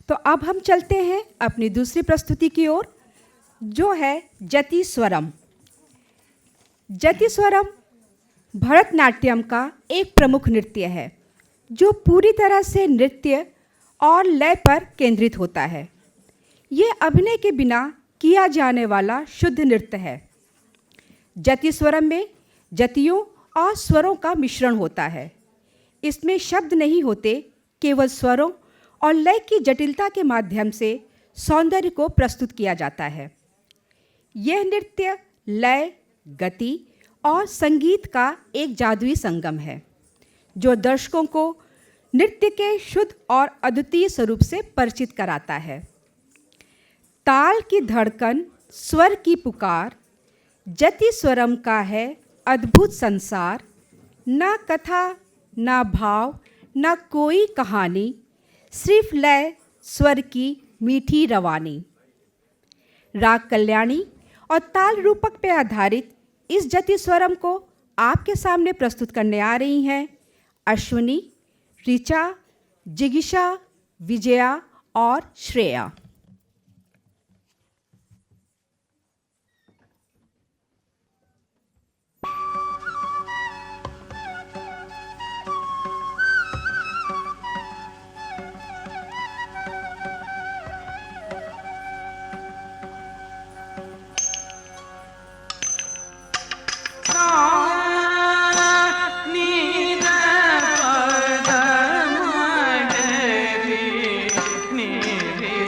तो अब हम चलते हैं अपनी दूसरी प्रस्तुति की ओर, जो है जति स्वरम। जति स्वरम भरतनाट्यम का एक प्रमुख नृत्य है जो पूरी तरह से नृत्य और लय पर केंद्रित होता है। ये अभिनय के बिना किया जाने वाला शुद्ध नृत्य है। जति स्वरम में जतियों और स्वरों का मिश्रण होता है। इसमें शब्द नहीं होते, केवल स्वरों और लय की जटिलता के माध्यम से सौंदर्य को प्रस्तुत किया जाता है। यह नृत्य लय, गति और संगीत का एक जादुई संगम है जो दर्शकों को नृत्य के शुद्ध और अद्वितीय स्वरूप से परिचित कराता है। ताल की धड़कन, स्वर की पुकार, जति स्वरम का है अद्भुत संसार। ना कथा, ना भाव, ना कोई कहानी, सिर्फ लय स्वर की मीठी रवानी। राग कल्याणी और ताल रूपक पर आधारित इस जति स्वरम को आपके सामने प्रस्तुत करने आ रही हैं अश्विनी, ऋचा, जिगीषा, विजया और श्रेया।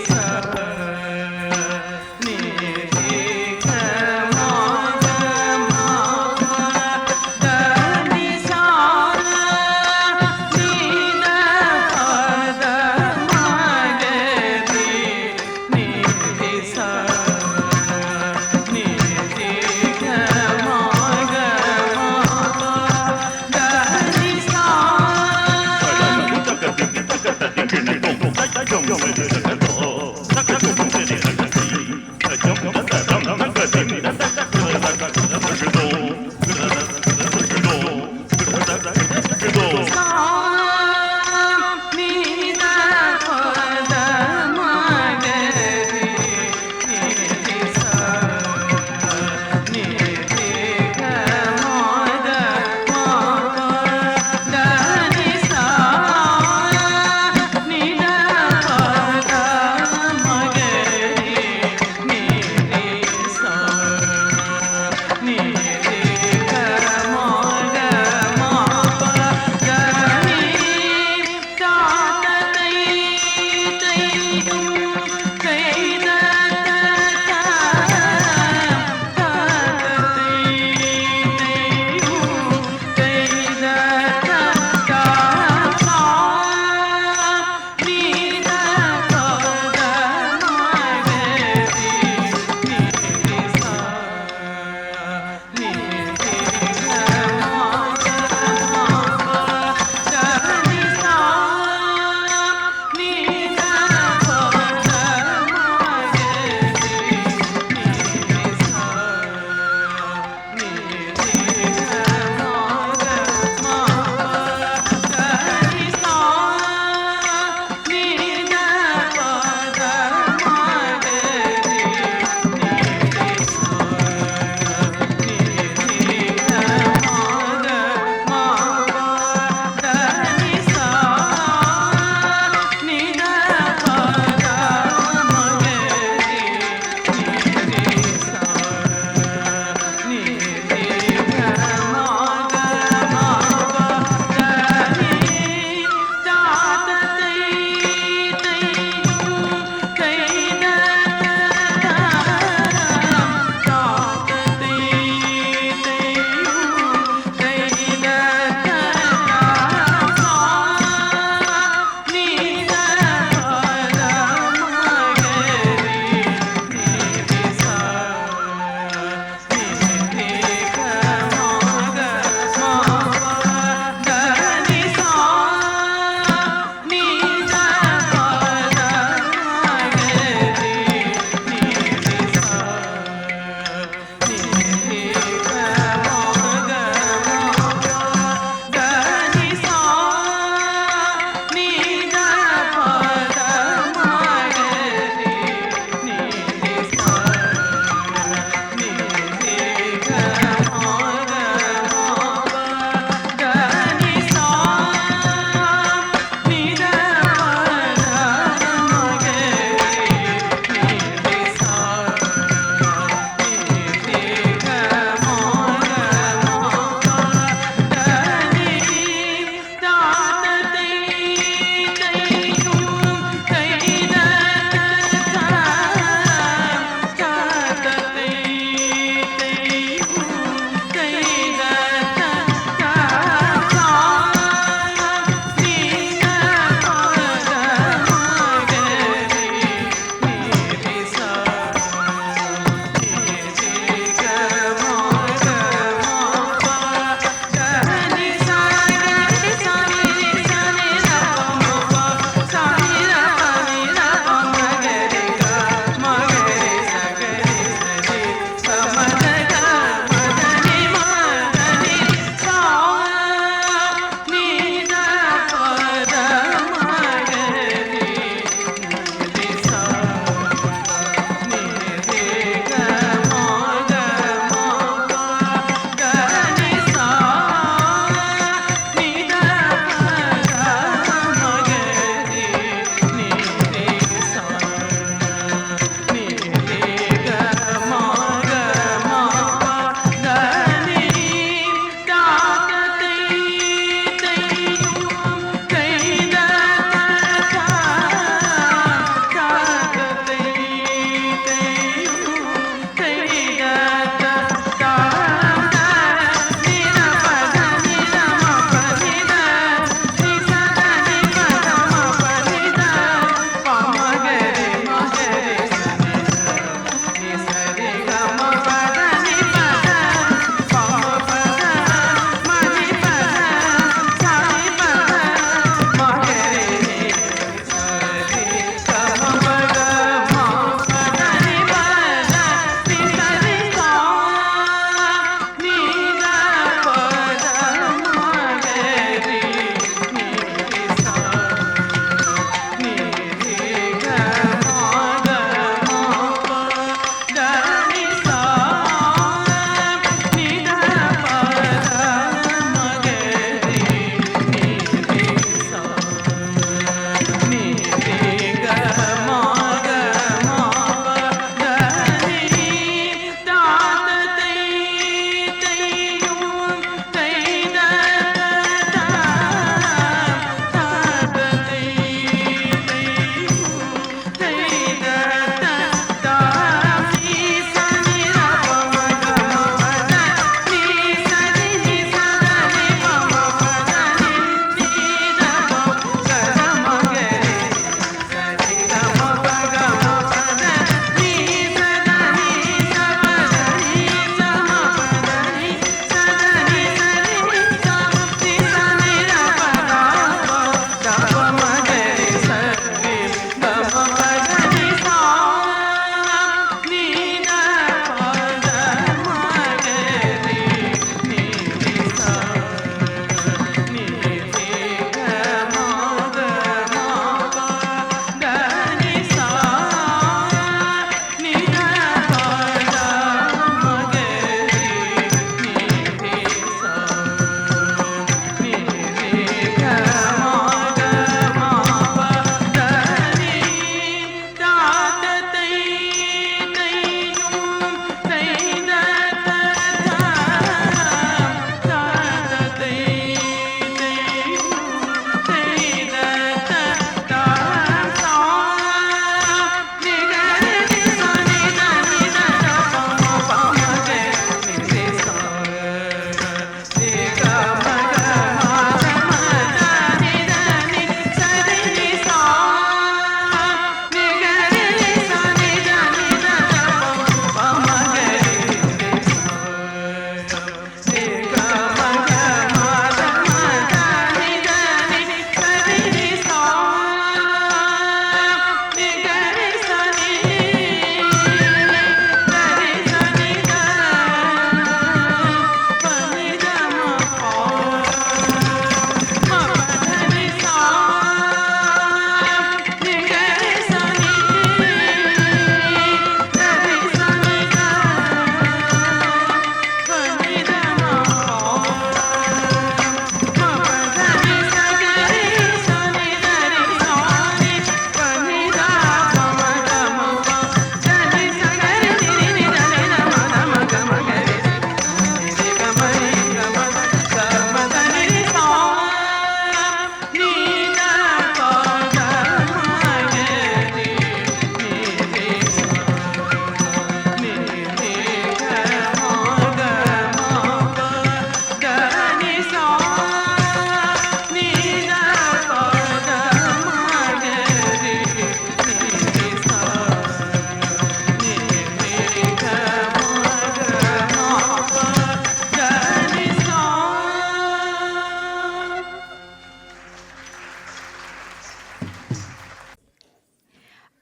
सा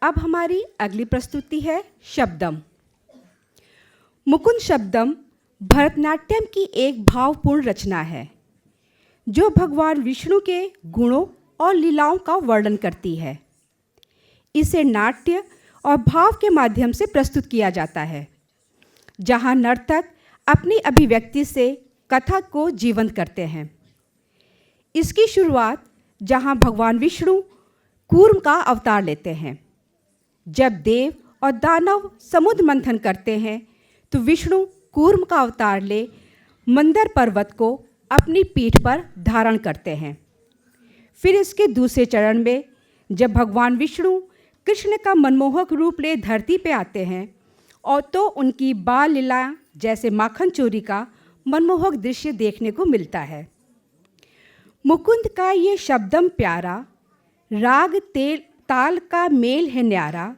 अब हमारी अगली प्रस्तुति है शब्दम। मुकुंद शब्दम भरतनाट्यम की एक भावपूर्ण रचना है जो भगवान विष्णु के गुणों और लीलाओं का वर्णन करती है। इसे नाट्य और भाव के माध्यम से प्रस्तुत किया जाता है, जहाँ नर्तक अपनी अभिव्यक्ति से कथक को जीवंत करते हैं। इसकी शुरुआत जहाँ भगवान विष्णु कूर्म का अवतार लेते हैं। जब देव और दानव समुद्र मंथन करते हैं तो विष्णु कूर्म का अवतार ले मंदर पर्वत को अपनी पीठ पर धारण करते हैं। फिर इसके दूसरे चरण में जब भगवान विष्णु कृष्ण का मनमोहक रूप ले धरती पे आते हैं और तो उनकी बाल लीला जैसे माखन चोरी का मनमोहक दृश्य देखने को मिलता है। मुकुंद का ये शब्दम प्यारा, राग तेल ताल का मेल है न्यारा,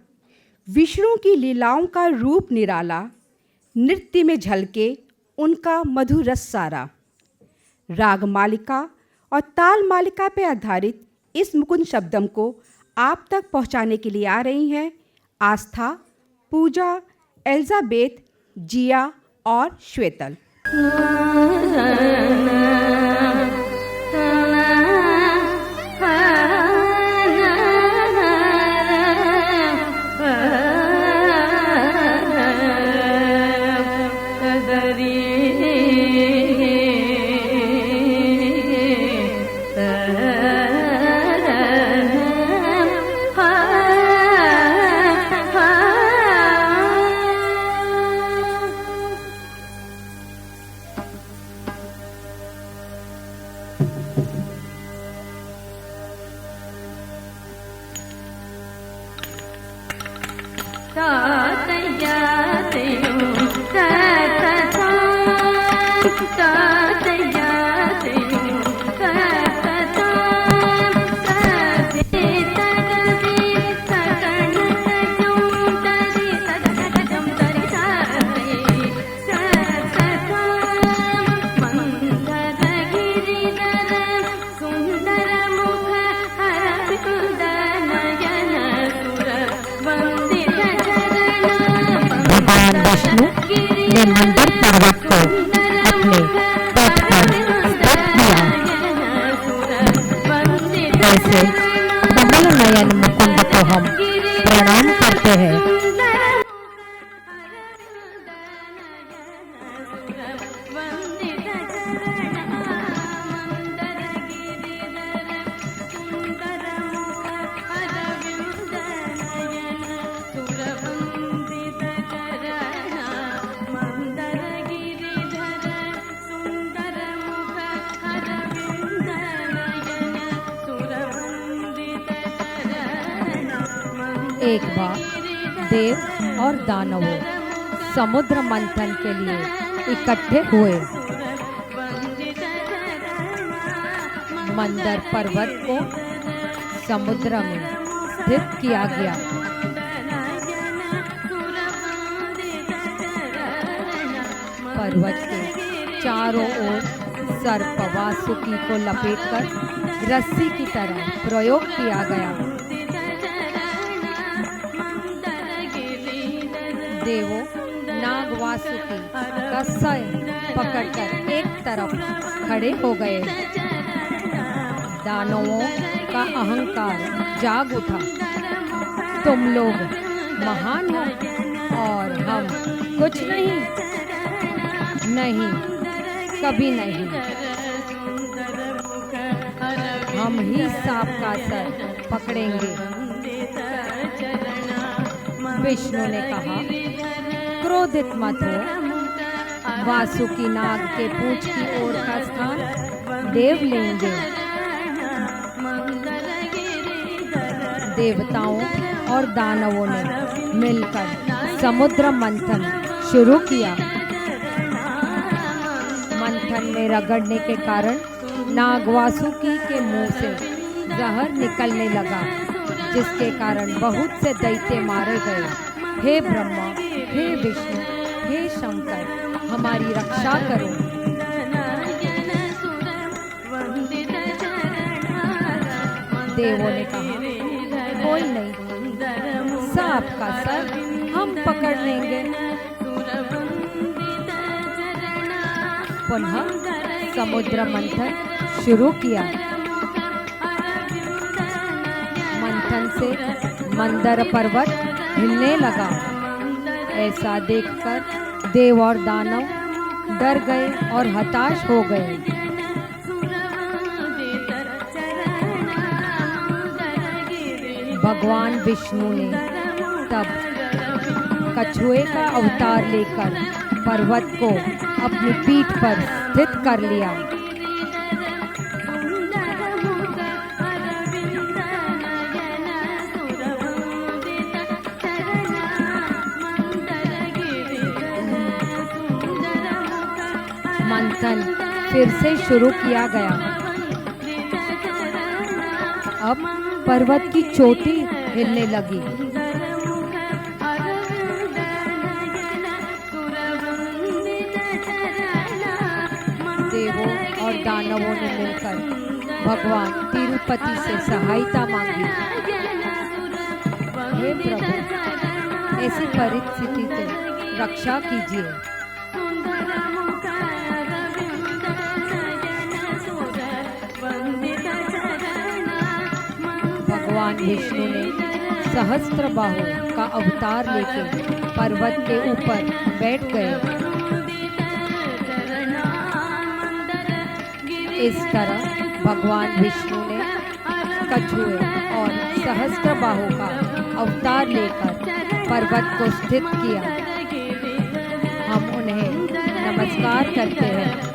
विष्णु की लीलाओं का रूप निराला, नृत्य में झलके उनका मधुर रस सारा। राग मालिका और ताल मालिका पर आधारित इस मुकुंद शब्दम को आप तक पहुंचाने के लिए आ रही हैं आस्था, पूजा, एलिजाबेथ, जिया और श्वेतल। विष्णु ने मंदर पर्वत को अपने पद पर स्थित किया। ऐसे कमल नयन मुकुंद को हम प्रणाम करते हैं। एक बार देव और दानवों समुद्र मंथन के लिए इकट्ठे हुए। मंदर पर्वत को समुद्र में स्थित किया गया। पर्वत के चारों ओर सर्प वासुकी को लपेटकर रस्सी की तरह प्रयोग किया गया। देवों नाग वासुकी का सर पकड़कर एक तरफ खड़े हो गए। दानवों का अहंकार जाग उठा। तुम लोग महान हो और हम कुछ नहीं, नहीं, कभी नहीं। हम ही सांप का सर पकड़ेंगे। विष्णु ने कहा, क्रोधित मत हो। वासुकी नाग के पूंछ की ओर का स्थान देव लेंगे। देवताओं और दानवों ने मिलकर समुद्र मंथन शुरू किया। मंथन में रगड़ने के कारण नाग वासुकी के मुंह से जहर निकलने लगा, जिसके कारण बहुत से दैत्य मारे गए। हे ब्रह्मा, हे विष्णु, हे शंकर, हमारी रक्षा करो। देवों ने कहा, कोई नहीं, आपका सर हम पकड़ लेंगे। पुनः समुद्र मंथन शुरू किया। मंथन से मंदर पर्वत हिलने लगा। ऐसा देखकर देव और दानव डर गए और हताश हो गए। भगवान विष्णु ने तब कछुए का अवतार लेकर पर्वत को अपनी पीठ पर स्थित कर लिया। मंथन फिर से शुरू किया गया। अब पर्वत की चोटी हिलने लगी। देवों और दानवों ने मिलकर भगवान तिरुपति से सहायता मांगी। हे प्रभु, ऐसी परिस्थिति से रक्षा कीजिए। भगवान विष्णु ने सहस्त्रबाहु का अवतार लेकर पर्वत के ऊपर बैठ गए। इस तरह भगवान विष्णु ने कछुए और सहस्त्रबाहु का अवतार लेकर पर्वत को स्थित किया। हम उन्हें नमस्कार करते हैं।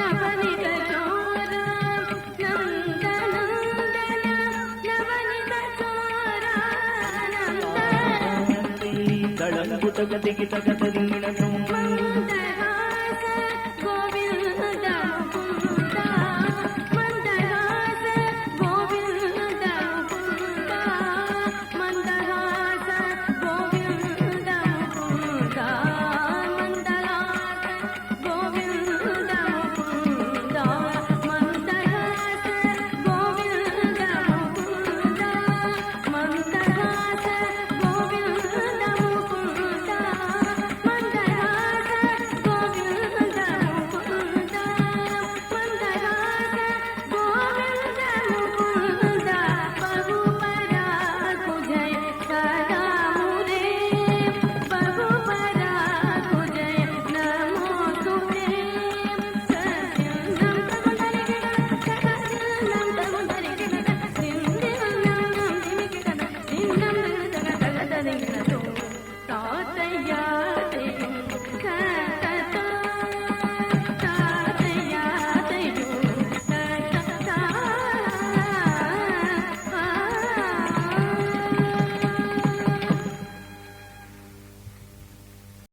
ನವನಿತ ಚೋರ ನಂದ ನಂದನ ನವನಿತ ಚೋರ ನಂದ ತಳಂಬು ತಗದಿಗಿ ತಗದರಿ ಮಂಗಳ